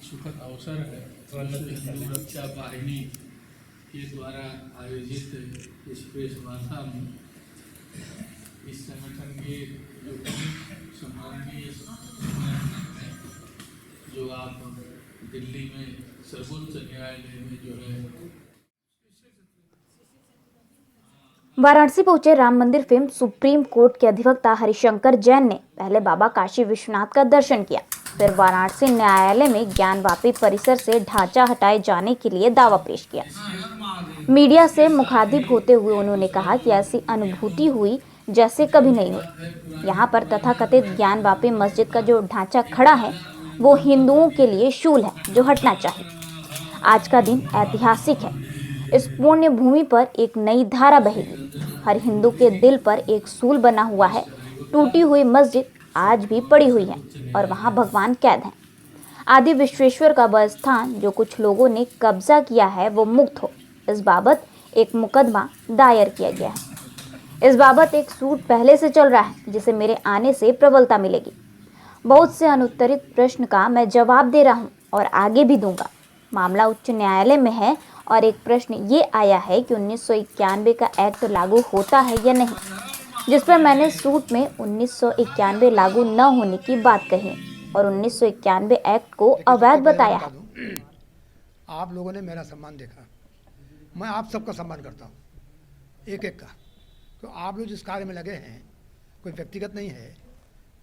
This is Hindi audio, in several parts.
सुखद अवसर है। हिंदू रक्षा वाहिनी के द्वारा आयोजित इस प्रेस वार्ता में इस संगठन के जो सम्माननीय जो आप दिल्ली में सर्वोच्च न्यायालय में जो है वाराणसी पहुंचे राम मंदिर फेम सुप्रीम कोर्ट के अधिवक्ता हरिशंकर जैन ने पहले बाबा काशी विश्वनाथ का दर्शन किया, फिर वाराणसी न्यायालय में ज्ञानवापी परिसर से ढांचा हटाए जाने के लिए दावा पेश किया। मीडिया से मुखातिब होते हुए उन्होंने कहा कि ऐसी अनुभूति हुई जैसे कभी नहीं हुई। यहाँ पर तथाकथित ज्ञानवापी मस्जिद का जो ढांचा खड़ा है वो हिंदुओं के लिए शूल है जो हटना चाहिए। आज का दिन ऐतिहासिक है। इस पुण्य भूमि पर एक नई धारा बहेगी। हर हिंदू के दिल पर एक सूल बना हुआ है। टूटी हुई मस्जिद आज भी पड़ी हुई है और वहां भगवान कैद हैं। आदि विश्वेश्वर का वह स्थान जो कुछ लोगों ने कब्जा किया है वो मुक्त हो, इस बाबत एक मुकदमा दायर किया गया है। इस बाबत एक सूट पहले से चल रहा है जिसे मेरे आने से प्रबलता मिलेगी। बहुत से अनुत्तरित प्रश्न का मैं जवाब दे रहा हूं और आगे भी दूंगा। मामला उच्च न्यायालय में है और एक प्रश्न ये आया है कि 1991 का एक्ट लागू होता है या नहीं, जिस पर मैंने सूट में 1991 लागू न होने की बात कही और 1991 एक्ट को अवैध बताया है। आप लोगों ने मेरा सम्मान देखा, मैं आप सबका सम्मान करता हूँ, एक एक का। तो आप लोग जिस कार्य में लगे हैं कोई व्यक्तिगत नहीं है,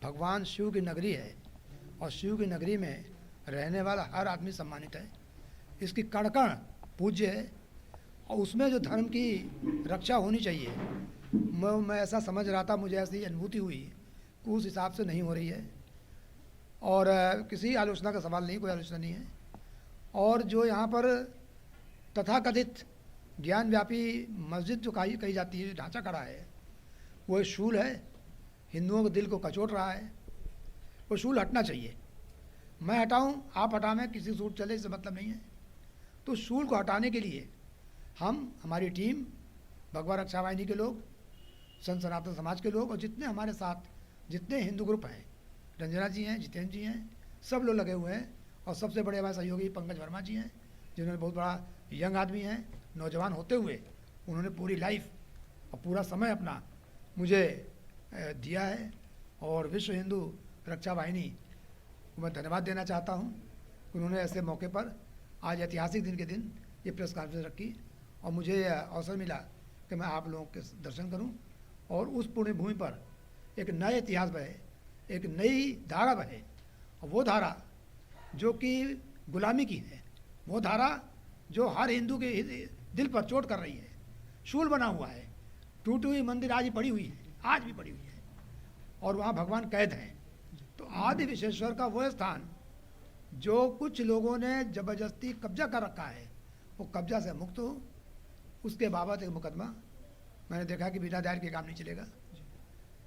भगवान शिव की नगरी है और शिव की नगरी में रहने वाला हर आदमी सम्मानित है। इसकी कण कण पूज्य है और उसमें जो धर्म की रक्षा होनी चाहिए, मैं ऐसा समझ रहा था, मुझे ऐसी अनुभूति हुई कि उस हिसाब से नहीं हो रही है। और किसी आलोचना का सवाल नहीं, कोई आलोचना नहीं है। और जो यहाँ पर तथाकथित ज्ञानव्यापी मस्जिद जो कही जाती है, जो ढांचा खड़ा है, वो शूल है, हिंदुओं के दिल को कचोट रहा है। वो शूल हटना चाहिए। मैं हटाऊं, आप हटावें, किसी सूट चले, इससे मतलब नहीं है। तो शूल को हटाने के लिए हमारी टीम, भगवा रक्षा वाहिनी के लोग, संत सनातन समाज के लोग और जितने हमारे साथ जितने हिंदू ग्रुप हैं, रंजना जी हैं, जितेंद्र जी हैं, सब लोग लगे हुए हैं। और सबसे बड़े हमारे सहयोगी पंकज वर्मा जी हैं, जिन्होंने बहुत बड़ा यंग आदमी हैं, नौजवान होते हुए उन्होंने पूरी लाइफ और पूरा समय अपना मुझे दिया है। और विश्व हिंदू रक्षा वाहिनी को मैं धन्यवाद देना चाहता हूँ। उन्होंने ऐसे मौके पर आज ऐतिहासिक दिन के दिन ये प्रेस कॉन्फ्रेंस रखी और मुझे अवसर मिला कि मैं आप लोगों के दर्शन करूं और उस पुण्य भूमि पर एक नए इतिहास बहे, एक नई धारा बहे। और वो धारा जो कि गुलामी की है, वो धारा जो हर हिंदू के दिल पर चोट कर रही है। शूल बना हुआ है, टूटी हुई मंदिर आज भी पड़ी हुई है, आज भी पड़ी हुई है और वहाँ भगवान कैद हैं। तो आदि विश्वेश्वर का वो स्थान जो कुछ लोगों ने ज़बरदस्ती कब्जा कर रखा है, वो कब्जा से मुक्त हो, उसके बाबत एक मुकदमा मैंने देखा कि बिना दायर के काम नहीं चलेगा।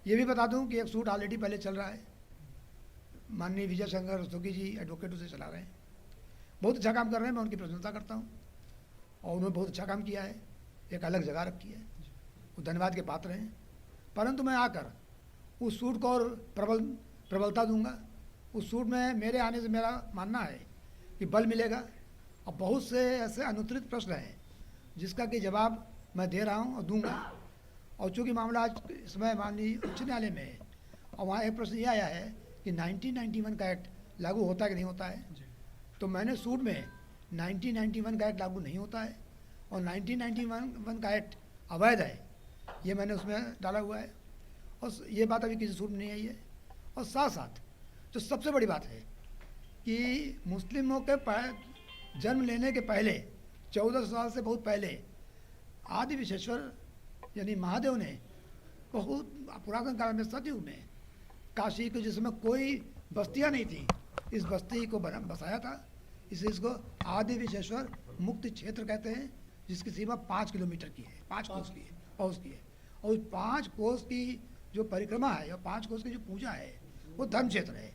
ये भी बता दूं कि एक सूट ऑलरेडी पहले चल रहा है, माननीय विजय शंकर रस्तोगी जी एडवोकेट उसे चला रहे हैं, बहुत अच्छा काम कर रहे हैं, मैं उनकी प्रशंसा करता हूँ और उन्होंने बहुत अच्छा काम किया है, एक अलग जगह रखी है, वो धन्यवाद के पात्र हैं। परंतु मैं आकर उस सूट को और प्रबलता दूंगा। उस सूट में मेरे आने से मेरा मानना है कि बल मिलेगा और बहुत से ऐसे अनुत्तरित प्रश्न हैं जिसका कि जवाब मैं दे रहा हूं और दूंगा। और चूँकि मामला आज इस समय माननीय उच्च न्यायालय में है और वहाँ एक प्रश्न ये आया है कि 1991 का एक्ट लागू होता है कि नहीं होता है, तो मैंने सूट में 1991 का एक्ट लागू नहीं होता है और 1991 का एक्ट अवैध है, ये मैंने उसमें डाला हुआ है और ये बात अभी किसी सूट में नहीं आई है। और साथ साथ जो सबसे बड़ी बात है कि मुस्लिमों के जन्म लेने के पहले 14 साल से बहुत पहले आदि विश्वेश्वर यानी महादेव ने बहुत पुरातन काल में सतयुग में काशी के जिसमें कोई बस्तियां नहीं थी, इस बस्ती को बसाया था। इसलिए इसको आदि विश्वेश्वर मुक्त क्षेत्र कहते हैं, जिसकी सीमा 5 किलोमीटर की है, 5 कोस की है, पौष की है। और 5 कोस की जो परिक्रमा है और 5 कोस की जो पूजा है वो धर्म क्षेत्र है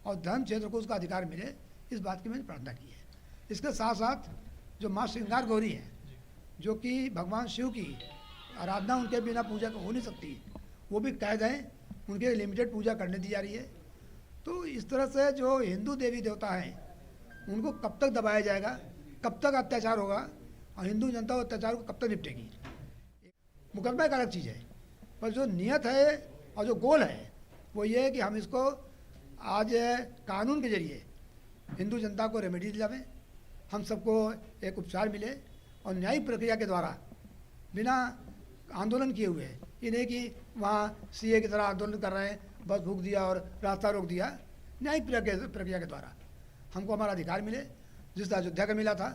और धर्म क्षेत्र को उसका अधिकार मिले, इस बात की मैंने प्रार्थना की है। इसके साथ साथ जो माँ श्रृंगार गौरी है, जो कि भगवान शिव की आराधना उनके बिना पूजा हो नहीं सकती, वो भी कैद हैं, उनके लिमिटेड पूजा करने दी जा रही है। तो इस तरह से जो हिंदू देवी देवता हैं उनको कब तक दबाया जाएगा, कब तक अत्याचार होगा और हिंदू जनता अत्याचार को कब तक निपटेगी। मुकदमा एक अलग चीज़ है, पर जो नियत है और जो गोल है वो ये है कि हम इसको आज कानून के जरिए हिंदू जनता को रेमेडी दिलावें, हम सबको एक उपचार मिले और न्यायिक प्रक्रिया के द्वारा बिना आंदोलन किए हुए, ये नहीं कि वहाँ सीए की तरह आंदोलन कर रहे हैं, बस फूक दिया और रास्ता रोक दिया। न्यायिक प्रक्रिया के द्वारा हमको हमारा अधिकार मिले, जिस अयोध्या का मिला था।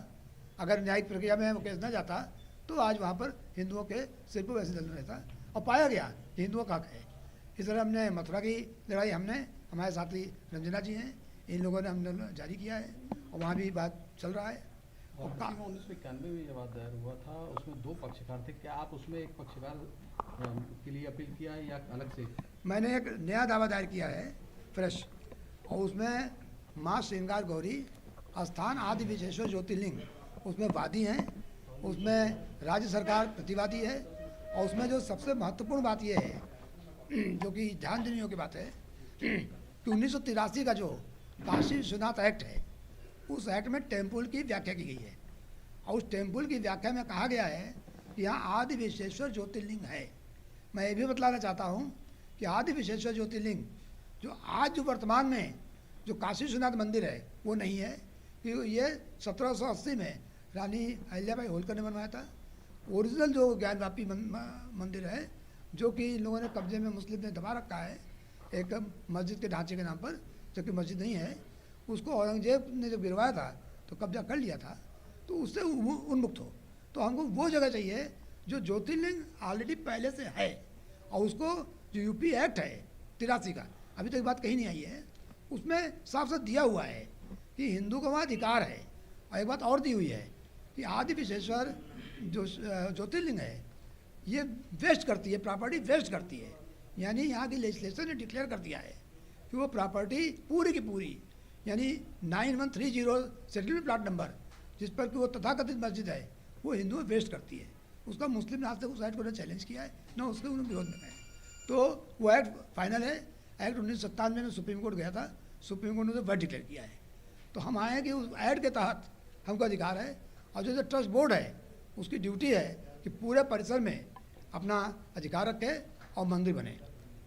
अगर न्यायिक प्रक्रिया में वो केस न जाता तो आज वहाँ पर हिंदुओं के सिर पर वैसे दल रहता और पाया गया कि हिंदुओं का हक है। इस तरह हमने मथुरा की लड़ाई, हमने, हमारे साथी रंजना जी हैं, इन लोगों ने हमने जारी किया है और वहाँ भी बात चल रहा है। और 1991 में ये बात दायर हुआ था, उसमें 2 पक्षकार थे, क्या आप उसमें एक पक्षकार के लिए अपील किया है या अलग से? मैंने एक नया दावा दायर किया है फ्रेश, और उसमें माँ श्रृंगार गौरी स्थान आदि विशेश्वर ज्योतिर्लिंग उसमें वादी हैं, उसमें राज्य सरकार प्रतिवादी है, और उसमें जो सबसे महत्वपूर्ण बात यह है जो कि ध्यान देने योग्य बात है कि 1983 का जो काशी विश्वनाथ एक्ट है, उस एक्ट में टेम्पल की व्याख्या की गई है और उस टेम्पल की व्याख्या में कहा गया है कि यहाँ आदि विशेश्वर ज्योतिर्लिंग है। मैं ये भी बतलाना चाहता हूँ कि आदि विशेश्वर ज्योतिर्लिंग जो आज जो वर्तमान में जो काशी विश्वनाथ मंदिर है वो नहीं है, कि ये 1780 में रानी अहिल्याबाई होलकर ने बनवाया था। ओरिजिनल जो ज्ञानवापी मंदिर है, जो कि इन लोगों ने कब्जे में, मुस्लिम ने दबा रखा है एक मस्जिद के ढांचे के नाम पर, जबकि मस्जिद नहीं है। उसको औरंगजेब ने जब गिरवाया था तो कब्जा कर लिया था, तो उससे उन्मुक्त हो। तो हमको वो जगह चाहिए जो ज्योतिर्लिंग ऑलरेडी पहले से है, और उसको जो यूपी एक्ट है 83 का, अभी तक बात कहीं नहीं आई है, उसमें साफ साफ दिया हुआ है कि हिंदू का वहाँ अधिकार है। और एक बात और दी हुई है कि आदि विशेश्वर जो ज्योतिर्लिंग है ये वेस्ट करती है, प्रॉपर्टी वेस्ट करती है। यानी यहाँ की लेजिस्लेशन ने डिक्लेयर कर दिया है कि वो प्रॉपर्टी पूरी की पूरी, यानी 9130 सेटलमेंट प्लाट नंबर, जिस पर कि वो तथाकथित मस्जिद है, वो हिंदू वेस्ट करती है। उसका मुस्लिम ने आज तक उस एक्ट को ने चैलेंज किया है, ना उसके उन्होंने विरोध में है। तो वो एक्ट फाइनल है। एक्ट 1997 में सुप्रीम कोर्ट गया था, सुप्रीम कोर्ट ने उसे वैध डिक्लेयर किया है। तो हम आए कि उस एक्ट के तहत हमको अधिकार है, और जो ट्रस्ट बोर्ड है उसकी ड्यूटी है कि पूरे परिसर में अपना अधिकार रखे और मंदिर बने।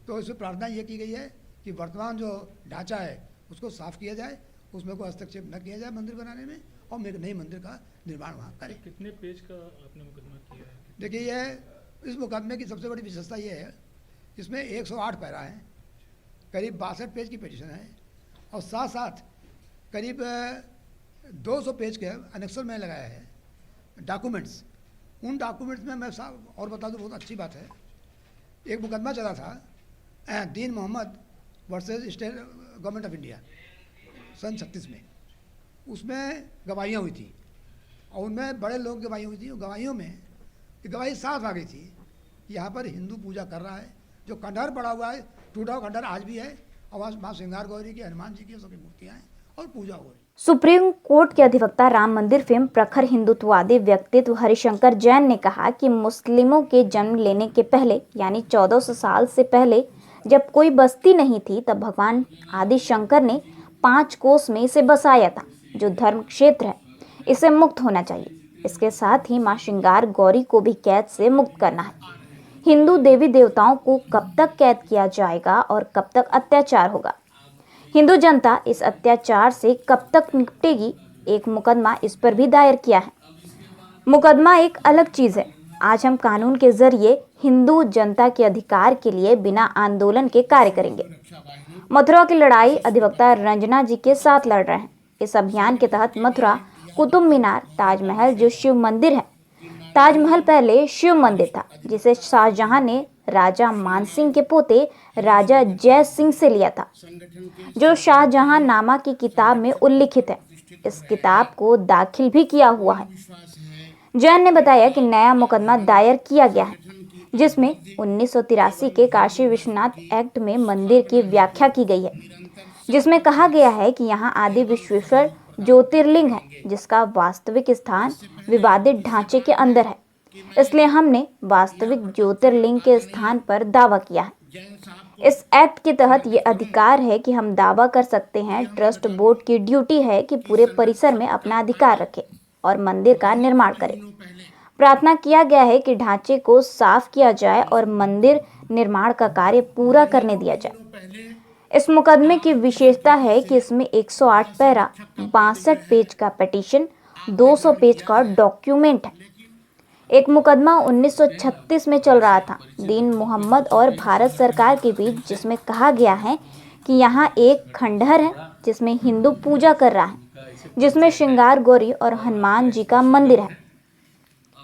तो इसमें प्रार्थना ये की गई है कि वर्तमान जो ढांचा है उसको साफ़ किया जाए, उसमें कोई हस्तक्षेप न किया जाए मंदिर बनाने में, और एक नई मंदिर का निर्माण वहाँ करें। कितने पेज का आपने मुकदमा किया है? देखिए, ये इस मुकदमे की सबसे बड़ी विशेषता ये है, इसमें 108 पैरा हैं, करीब 62 पेज की पिटीशन है, और साथ साथ करीब 200 पेज के अनेक्सर में लगाया है डॉक्यूमेंट्स। उन डॉक्यूमेंट्स में मैं साहब और बता दूं, बहुत अच्छी बात है, एक मुकदमा चला था Deen Mohammad versus state government of India सन 36 में। उसमें गवाहियाँ हुई थी और उनमें बड़े लोग गवाही हुई थी। गवाहियों में गवाही साफ आ गई थी कि यहाँ पर हिंदू पूजा कर रहा है। जो खंडहर पड़ा हुआ है, टूटा हुआ खंडहर आज भी है, और वहाँ माँ श्रृंगार गौरी की, हनुमान जी की सबकी मूर्तियाँ हैं और पूजा हो रही। सुप्रीम कोर्ट के अधिवक्ता राम मंदिर फिल्म प्रखर हिंदुत्ववादी व्यक्तित्व हरिशंकर जैन ने कहा कि मुस्लिमों के जन्म लेने के पहले, यानी 1400 साल से पहले जब कोई बस्ती नहीं थी, तब भगवान आदि शंकर ने 5 कोस में इसे बसाया था, जो धर्म क्षेत्र है। इसे मुक्त होना चाहिए। इसके साथ ही मां श्रृंगार गौरी को भी कैद से मुक्त करना है। हिंदू देवी देवताओं को कब तक कैद किया जाएगा और कब तक अत्याचार होगा? हिंदू जनता इस अत्याचार से कब तक निपटेगी? एक मुकदमा इस पर भी दायर किया है। मुकदमा एक अलग चीज है। आज हम कानून के जरिए हिंदू जनता के अधिकार के लिए बिना आंदोलन के कार्य करेंगे। मथुरा की लड़ाई अधिवक्ता रंजना जी के साथ लड़ रहे हैं। इस अभियान के तहत मथुरा, कुतुब मीनार, ताजमहल जो शिव मंदिर है, ताजमहल पहले शिव मंदिर था, जिसे शाहजहां ने राजा मानसिंह के पोते राजा जय सिंह से लिया था, जो शाहजहां नामा की किताब में उल्लिखित है। इस किताब को दाखिल भी किया हुआ है। जैन ने बताया कि नया मुकदमा दायर किया गया है, जिसमें 1983 के काशी विश्वनाथ एक्ट में मंदिर की व्याख्या की गई है, जिसमें कहा गया है कि यहाँ आदि विश्वेश्वर ज्योतिर्लिंग है, जिसका वास्तविक स्थान विवादित ढांचे के अंदर है। इसलिए हमने वास्तविक ज्योतिर्लिंग के स्थान पर दावा किया है। इस एक्ट के तहत ये अधिकार है कि हम दावा कर सकते हैं। ट्रस्ट बोर्ड की ड्यूटी है कि पूरे परिसर में अपना अधिकार रखे और मंदिर का निर्माण करे। प्रार्थना किया गया है कि ढांचे को साफ किया जाए और मंदिर निर्माण का कार्य पूरा करने दिया जाए। इस मुकदमे की विशेषता है कि इसमें 108 पैरा, 62 पेज का पिटीशन, 200 पेज का डॉक्यूमेंट है। एक मुकदमा 1936 में चल रहा था, दीन मोहम्मद और भारत सरकार के बीच, जिसमें कहा गया है कि यहाँ एक खंडहर है जिसमें हिंदू पूजा कर रहा है, जिसमें श्रृंगार गौरी और हनुमान जी का मंदिर है।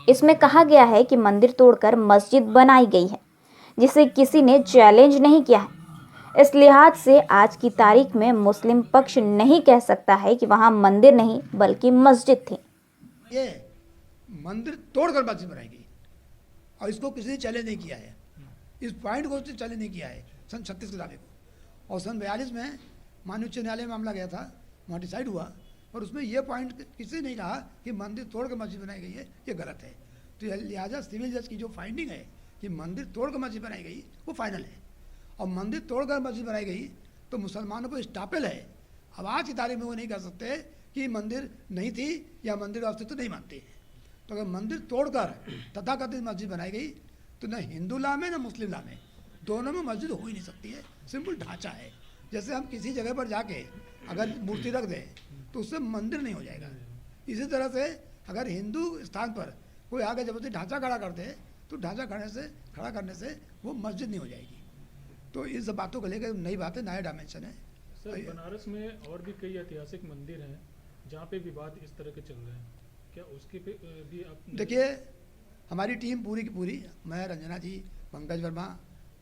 इसमें कहा गया है कि मंदिर तोड़कर मस्जिद बनाई गई है, जिसे किसी ने चैलेंज नहीं किया है। इस लिहाज से आज की तारीख में मुस्लिम पक्ष नहीं कह सकता है कि वहाँ मंदिर नहीं बल्कि मस्जिद थी। ये मंदिर तोड़कर मस्जिद बनाई गई और इसको किसी ने चैलेंज नहीं किया है। इस पॉइंट को उसने चैलेंज नहीं किया है सन 36 के दावे को। और सन 42 में माननीय उच्च न्यायालय में मामला गया था, वहाँ डिसाइड हुआ और उसमें यह पॉइंट किसी नहीं रहा कि मंदिर तोड़ कर मस्जिद बनाई गई है, ये गलत है। तो लिहाजा सिविल जज की जो फाइंडिंग है कि मंदिर तोड़ कर मस्जिद बनाई गई, वो फाइनल है। और मंदिर तोड़कर मस्जिद बनाई गई तो मुसलमानों को स्टापेल है। अब आज की तारीख में वो नहीं कह सकते कि मंदिर नहीं थी या मंदिर का अस्तित्व नहीं मानते। तो अगर मंदिर तोड़कर तथाकथित मस्जिद बनाई गई तो न हिंदू लॉ में न मुस्लिम लॉ में, दोनों में मस्जिद हो ही नहीं सकती है। सिंपल ढांचा है। जैसे हम किसी जगह पर जाके अगर मूर्ति रख दें तो उससे मंदिर नहीं हो जाएगा। इसी तरह से अगर हिंदू स्थान पर कोई आगे जबरदस्ती ढांचा खड़ा कर दे तो ढांचा खड़ा करने से वो मस्जिद नहीं हो जाएगी। तो इस बातों को लेकर नई बात है, नया डायमेंशन है। सर, बनारस में और भी कई ऐतिहासिक मंदिर हैं जहाँ पे विवाद इस तरह के चल रहे हैं, क्या उसके पे भी आप? देखिए, हमारी टीम पूरी की पूरी, मैं, रंजना जी, पंकज वर्मा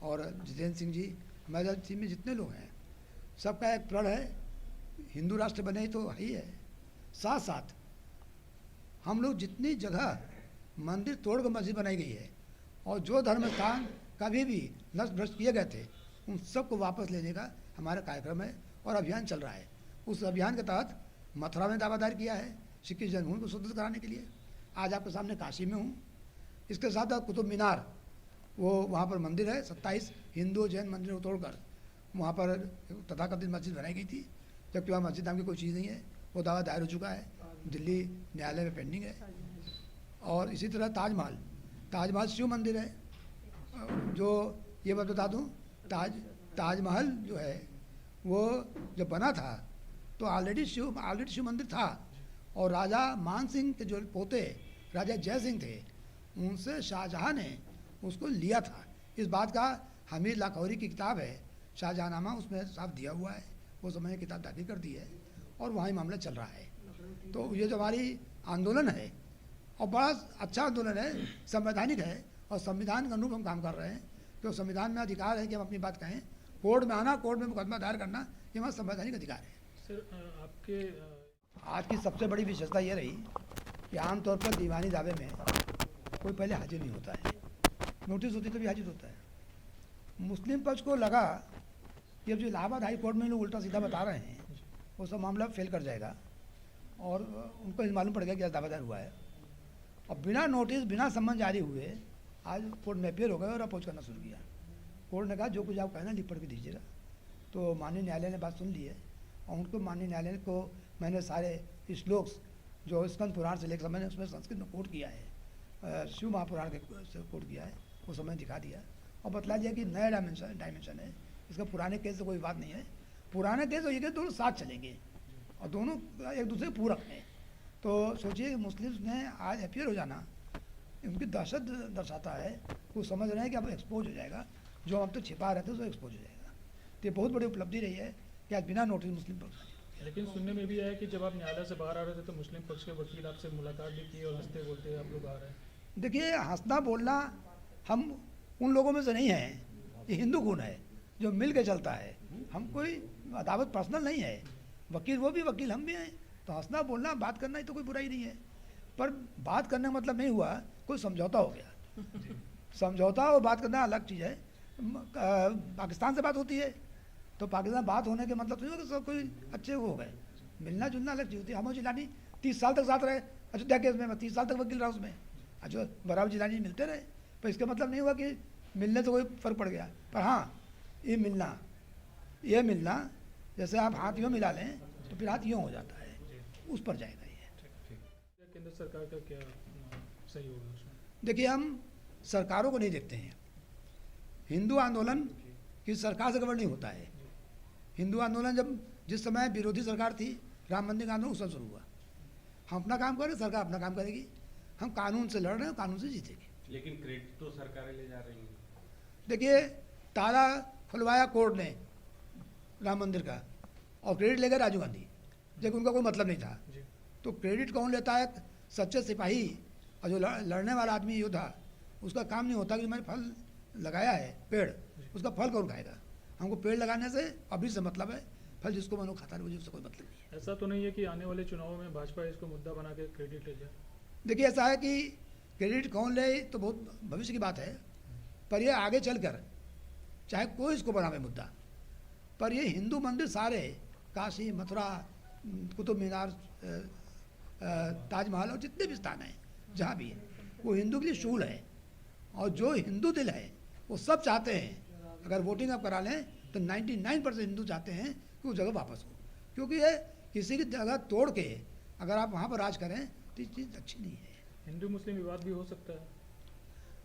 और जितेंद्र सिंह जी, हमारे टीम में जितने लोग हैं सबका एक प्रण है, हिंदू राष्ट्र बने तो ही है। साथ साथ हम लोग जितनी जगह मंदिर तोड़कर मस्जिद बनाई गई है और जो धर्म स्थान कभी भी नष्ट भ्रष्ट किए गए थे उन सबको वापस लेने का हमारा कार्यक्रम है और अभियान चल रहा है। उस अभियान के तहत मथुरा में दावा दायर किया है सिक्की जन्मभूमि को स्वतंत्र कराने के लिए। आज आपके सामने काशी में हूँ। इसके साथ साथ कुतुब मीनार, वो वहाँ पर मंदिर है, 27 हिंदू जैन मंदिरों को तोड़कर वहाँ पर तथाकथित मस्जिद बनाई गई थी, जबकि वहाँ मस्जिद नाम की कोई चीज़ नहीं है। वो दावा दायर हो चुका है, दिल्ली न्यायालय में पेंडिंग है। और इसी तरह ताजमहल शिव मंदिर है। जो ये बात बता दूँ, ताजमहल जो है वो जब बना था तो ऑलरेडी शिव मंदिर था और राजा मान सिंह के जो पोते राजा जय सिंह थे उनसे शाहजहाँ ने उसको लिया था। इस बात का हमीद लाखौरी की किताब है शाहजहाँनामा, उसमें साफ दिया हुआ है। वो समय ने किताब दाखिल कर दी है और वहाँ ही मामला चल रहा है। तो ये जो हमारी आंदोलन है और बड़ा अच्छा आंदोलन है, संवैधानिक है और संविधान के अनुरूप हम काम कर रहे हैं। तो संविधान में अधिकार है कि हम अपनी बात कहें, कोर्ट में आना, कोर्ट में मुकदमा दायर करना, ये हमारा संवैधानिक अधिकार है। सर, आपके आज की सबसे बड़ी विशेषता ये रही कि आमतौर पर दीवानी दावे में कोई पहले हाजिर नहीं होता है, नोटिस होती तो भी हाजिर होता है। मुस्लिम पक्ष को लगा कि अब जो इलाहाबाद हाई कोर्ट में लोग उल्टा सीधा बता रहे हैं वो सब मामला फेल कर जाएगा और उनको मालूम पड़ गया कि दावा दायर हुआ है। और बिना नोटिस, बिना सम्मन जारी हुए आज कोर्ट में अपेयर हो गए और अपोज करना शुरू किया। कोर्ट ने कहा जो कुछ आप कहना लिख पढ़ के दीजिएगा। तो माननीय न्यायालय ने बात सुन ली है और उनको माननीय न्यायालय को मैंने सारे श्लोक जो स्कंद पुराण से लेकर मैंने उसमें संस्कृत में कोट किया है, शिव महापुराण के कोट किया है, वो समय दिखा दिया और बतला दिया कि नया डायमेंशन है। इसका पुराने केस से कोई बात नहीं है। पुराने केस और ये केस दोनों साथ चलेंगे और दोनों एक दूसरे के पूरक हैं। तो सोचिए मुस्लिम्स ने आज अपियर हो जाना उनकी दहशत दर्शाता है। वो समझ रहे हैं कि अब एक्सपोज हो जाएगा, जो हम तो छिपा रहे थे वो एक्सपोज हो जाएगा। तो ये बहुत बड़ी उपलब्धि रही है कि आज बिना नोटिस मुस्लिम पक्ष। लेकिन सुनने में भी आया कि जब आप न्यायालय से बाहर आ रहे थे तो मुस्लिम पक्ष के वकील आपसे मुलाकात भी की और हंसते बोलते आप लोग आ रहे हैं। देखिए, हंसना बोलना हम उन लोगों में से नहीं हैं, ये हिंदू गुण है जो मिल के चलता है। हम कोई अदावत पर्सनल नहीं है, वकील वो भी वकील हम भी हैं। तो हंसना बोलना बात करना ही तो कोई बुराई नहीं है, पर बात करने का मतलब नहीं हुआ कोई समझौता हो गया। समझौता और बात करना अलग चीज़ है। पाकिस्तान से बात होती है तो पाकिस्तान बात होने के मतलब तो सब कोई अच्छे हो गए, मिलना जुलना अलग चीज़ होती है। हम जिलानी 30 साल तक साथ रहे, अयोध्या केस में मैं 30 साल तक वकील रहा उसमें, जो बराबर जिलानी मिलते रहे, पर इसका मतलब नहीं हुआ कि मिलने से कोई फ़र्क पड़ गया। पर हाँ, ये मिलना जैसे आप हाथ यूँ मिला लें तो फिर हाथ यूँ हो जाता है, उस पर जाएगा ये। केंद्र सरकार का क्या सही होगा उसमें? देखिए, हम सरकारों को नहीं देखते हैं। हिंदू आंदोलन किसी सरकार से गवर्न नहीं होता है। हिंदू आंदोलन जब जिस समय विरोधी सरकार थी, राम मंदिर का आंदोलन उस समय शुरू हुआ। हम अपना काम करें, सरकार अपना काम करेगी। हम कानून से लड़ रहे हैं, कानून से जीतेंगे। लेकिन क्रेडिट तो सरकारें ले जा रही हैं। देखिए, ताला खुलवाया कोर्ट ने राम मंदिर का, और क्रेडिट लेकर राजीव गांधी, जबकि उनका कोई मतलब नहीं था। तो क्रेडिट कौन लेता है? सच्चे सिपाही और जो लड़ने वाला आदमी योद्धा, उसका काम नहीं होता कि मैंने फल लगाया है पेड़, उसका फल कौन खाएगा? हमको पेड़ लगाने से अभी से मतलब है, फल जिसको मनो खाता है, मुझे उससे कोई मतलब नहीं है। ऐसा तो नहीं है कि आने वाले चुनावों में भाजपा इसको मुद्दा बना के क्रेडिट ले जाए? देखिए, ऐसा है कि क्रेडिट कौन ले तो बहुत भविष्य की बात है, पर ये आगे चलकर चाहे कोई इसको बनावे मुद्दा, पर ये हिंदू मंदिर सारे, काशी, मथुरा, कुतुब मीनार, ताजमहल और जितने भी स्थान हैं जहाँ भी है, वो हिंदू के लिए शूल है। और जो हिंदू दिल है वो सब चाहते हैं, अगर वोटिंग आप करा लें तो 99% हिंदू चाहते हैं कि वो जगह वापस हो, क्योंकि ये किसी की जगह तोड़ के अगर आप वहाँ पर राज करें तो ये चीज़ अच्छी नहीं है। हिंदू मुस्लिम विवाद भी हो सकता है?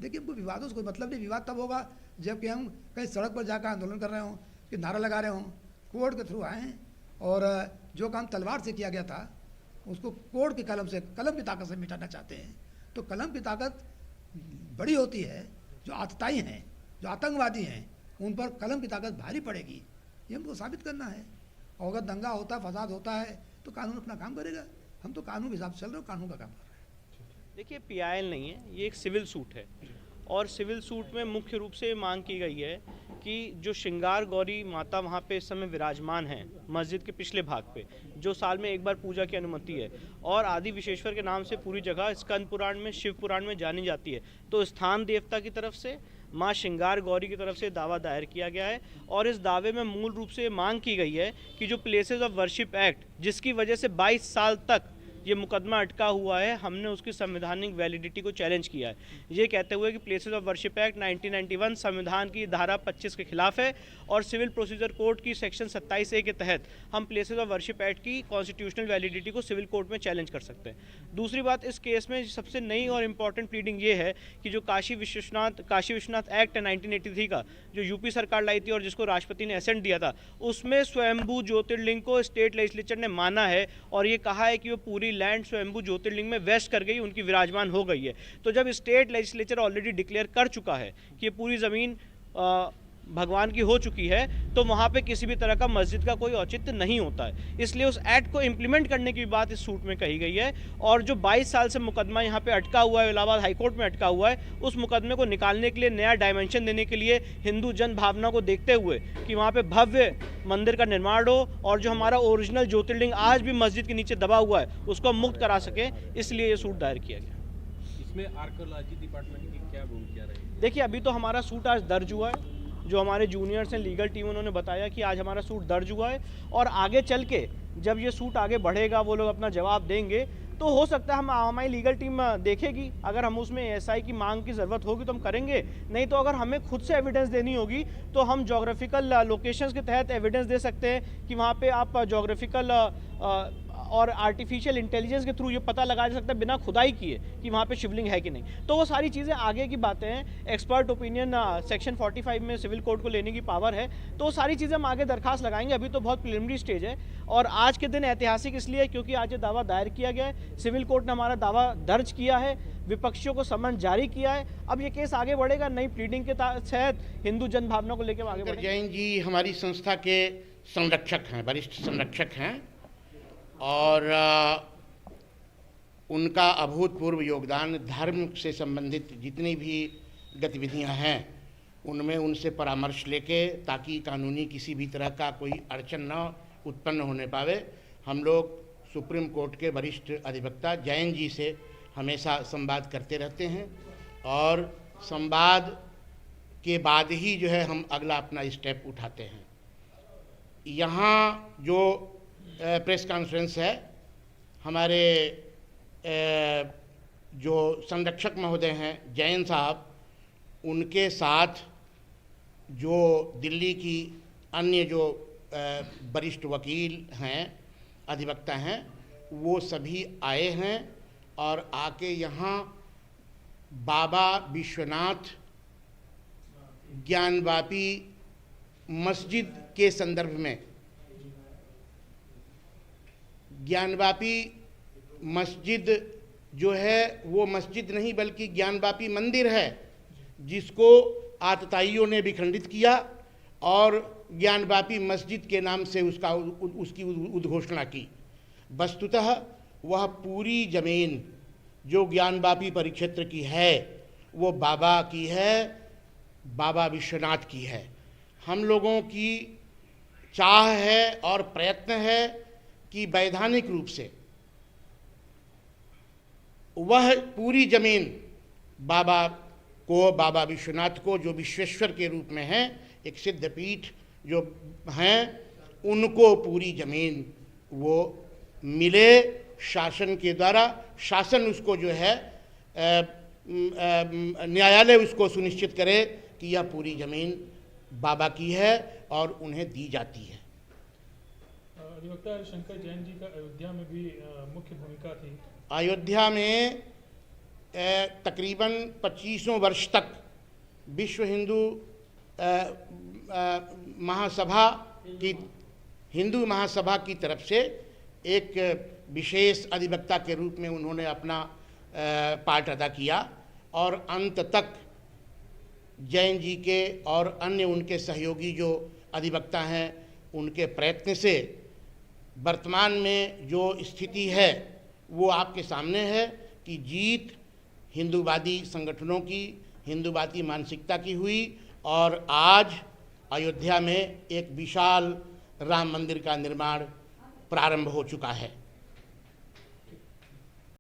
देखिए, हमको विवादों से कोई मतलब नहीं। विवाद तब होगा जबकि हम कहीं सड़क पर जाकर आंदोलन कर रहे हों, कि नारा लगा रहे हों, कोर्ट के थ्रू आए हैं, और जो काम तलवार से किया गया था उसको कोर्ट की कलम की ताकत से मिटाना चाहते हैं। तो कलम की ताकत बड़ी होती है। जो आतताई हैं, जो आतंकवादी हैं, उन पर कलम की ताकत भारी पड़ेगी, ये हमको साबित करना है। और अगर दंगा होता है, फसाद होता है, तो कानून अपना काम करेगा। हम तो कानून के हिसाब से चल रहे हो, कानून का काम कर रहे हैं। देखिए, पीआईएल नहीं है, ये एक सिविल सूट है, और सिविल सूट में मुख्य रूप से मांग की गई है कि जो श्रृंगार गौरी माता वहाँ पे इस समय विराजमान हैं मस्जिद के पिछले भाग पे, जो साल में एक बार पूजा की अनुमति है, और आदि विशेश्वर के नाम से पूरी जगह स्कंद पुराण में, शिव पुराण में जानी जाती है, तो स्थान देवता की तरफ से माँ श्रृंगार गौरी की तरफ से दावा दायर किया गया है। और इस दावे में मूल रूप से मांग की गई है कि जो प्लेसेस ऑफ वर्शिप एक्ट, जिसकी वजह से 22 साल तक ये मुकदमा अटका हुआ है, हमने उसकी संवैधानिक वैलिडिटी को चैलेंज किया है, ये कहते हुए कि प्लेसेस ऑफ वर्शिप एक्ट 1991 संविधान की धारा 25 के खिलाफ है, और सिविल प्रोसीजर कोड की सेक्शन 27A के तहत हम प्लेसेस ऑफ वर्शिप एक्ट की कॉन्स्टिट्यूशनल वैलिडिटी को सिविल कोर्ट में चैलेंज कर सकते हैं। दूसरी बात, इस केस में सबसे नई और इम्पॉर्टेंट प्लीडिंग ये है कि जो काशी विश्वनाथ एक्ट है 1983 का, जो यूपी सरकार लाई थी और जिसको राष्ट्रपति ने एसेंट दिया था, उसमें स्वयंभू ज्योतिर्लिंग को स्टेट लेजिस्लेचर ने माना है, और ये कहा है कि वो पूरी लैंड स्वयंभू ज्योतिर्लिंग में वेस्ट कर गई, उनकी विराजमान हो गई है। तो जब स्टेट लेजिस्लेचर ऑलरेडी डिक्लेयर कर चुका है कि ये पूरी ज़मीन भगवान की हो चुकी है, तो वहाँ पे किसी भी तरह का मस्जिद का कोई औचित्य नहीं होता है। इसलिए उस एक्ट को इम्प्लीमेंट करने की बात इस सूट में कही गई है। और जो 22 साल से मुकदमा यहाँ पे अटका हुआ है, इलाहाबाद हाईकोर्ट में अटका हुआ है, उस मुकदमे को निकालने के लिए, नया डायमेंशन देने के लिए, हिंदू जन भावना को देखते हुए कि वहाँ पे भव्य मंदिर का निर्माण हो, और जो हमारा ओरिजिनल ज्योतिर्लिंग आज भी मस्जिद के नीचे दबा हुआ है उसको हम मुक्त करा सके, इसलिए ये सूट दायर किया गया। इसमें आर्कियोलॉजी डिपार्टमेंट की क्या भूमिका रहेगी? देखिए, अभी तो हमारा सूट आज दर्ज हुआ है, जो हमारे जूनियर्स हैं, लीगल टीम, उन्होंने बताया कि आज हमारा सूट दर्ज हुआ है, और आगे चल के जब ये सूट आगे बढ़ेगा, वो लोग अपना जवाब देंगे, तो हो सकता है हमारी लीगल टीम देखेगी, अगर हम उसमें एसआई की मांग की ज़रूरत होगी तो हम करेंगे, नहीं तो अगर हमें खुद से एविडेंस देनी होगी तो हम जोग्राफिकल लोकेशंस के तहत एविडेंस दे सकते हैं कि वहाँ पे आप जोग्राफिकल और आर्टिफिशियल इंटेलिजेंस के थ्रू ये पता लगाया जा सकता है बिना खुदाई किए कि वहाँ पे शिवलिंग है कि नहीं। तो वो सारी चीज़ें आगे की बातें हैं। एक्सपर्ट ओपिनियन सेक्शन 45 में सिविल कोर्ट को लेने की पावर है, तो वो सारी चीज़ें हम आगे दरखास्त लगाएंगे। अभी तो बहुत प्रिलिमिनरी स्टेज है, और आज के दिन ऐतिहासिक इसलिए क्योंकि आज ये दावा दायर किया गया है, सिविल कोर्ट ने हमारा दावा दर्ज किया है, विपक्षियों को समन जारी किया है। अब ये केस आगे बढ़ेगा, नई प्लीडिंग के तहत हिंदू जन भावना को लेकर आगे बढ़ेगा। जैन जी हमारी संस्था के संरक्षक हैं, वरिष्ठ संरक्षक हैं, और उनका अभूतपूर्व योगदान धर्म से संबंधित जितनी भी गतिविधियां हैं उनमें उनसे परामर्श लेके, ताकि कानूनी किसी भी तरह का कोई अड़चन न उत्पन्न होने पावे, हम लोग सुप्रीम कोर्ट के वरिष्ठ अधिवक्ता जैन जी से हमेशा संवाद करते रहते हैं, और संवाद के बाद ही जो है हम अगला अपना स्टेप उठाते हैं। यहाँ जो प्रेस कॉन्फ्रेंस है, हमारे जो संरक्षक महोदय हैं जैन साहब, उनके साथ जो दिल्ली की अन्य जो वरिष्ठ वकील हैं, अधिवक्ता हैं, वो सभी आए हैं और आके यहाँ बाबा विश्वनाथ ज्ञानवापी मस्जिद के संदर्भ में, ज्ञानवापी मस्जिद जो है वो मस्जिद नहीं बल्कि ज्ञानवापी मंदिर है, जिसको आतताइयों ने भी खंडित किया और ज्ञानवापी मस्जिद के नाम से उसकी उद्घोषणा की। वस्तुतः वह पूरी ज़मीन जो ज्ञानवापी परिक्षेत्र की है वो बाबा की है, बाबा विश्वनाथ की है। हम लोगों की चाह है और प्रयत्न है कि वैधानिक रूप से वह पूरी ज़मीन बाबा को, बाबा विश्वनाथ को, जो विश्वेश्वर के रूप में हैं, एक सिद्धपीठ जो हैं, उनको पूरी ज़मीन वो मिले शासन के द्वारा। शासन उसको जो है न्यायालय उसको सुनिश्चित करे कि यह पूरी ज़मीन बाबा की है और उन्हें दी जाती है। अधिवक्ता हरिशंकर जैन जी का अयोध्या में भी मुख्य भूमिका थी। अयोध्या में तकरीबन 25 वर्ष तक विश्व हिंदू महासभा की, हिंदू महासभा की तरफ से एक विशेष अधिवक्ता के रूप में उन्होंने अपना पार्ट अदा किया और अंत तक जैन जी के और अन्य उनके सहयोगी जो अधिवक्ता हैं, उनके प्रयत्न से वर्तमान में जो स्थिति है वो आपके सामने है कि जीत हिंदूवादी संगठनों की, हिंदूवादी मानसिकता की हुई और आज अयोध्या में एक विशाल राम मंदिर का निर्माण प्रारंभ हो चुका है।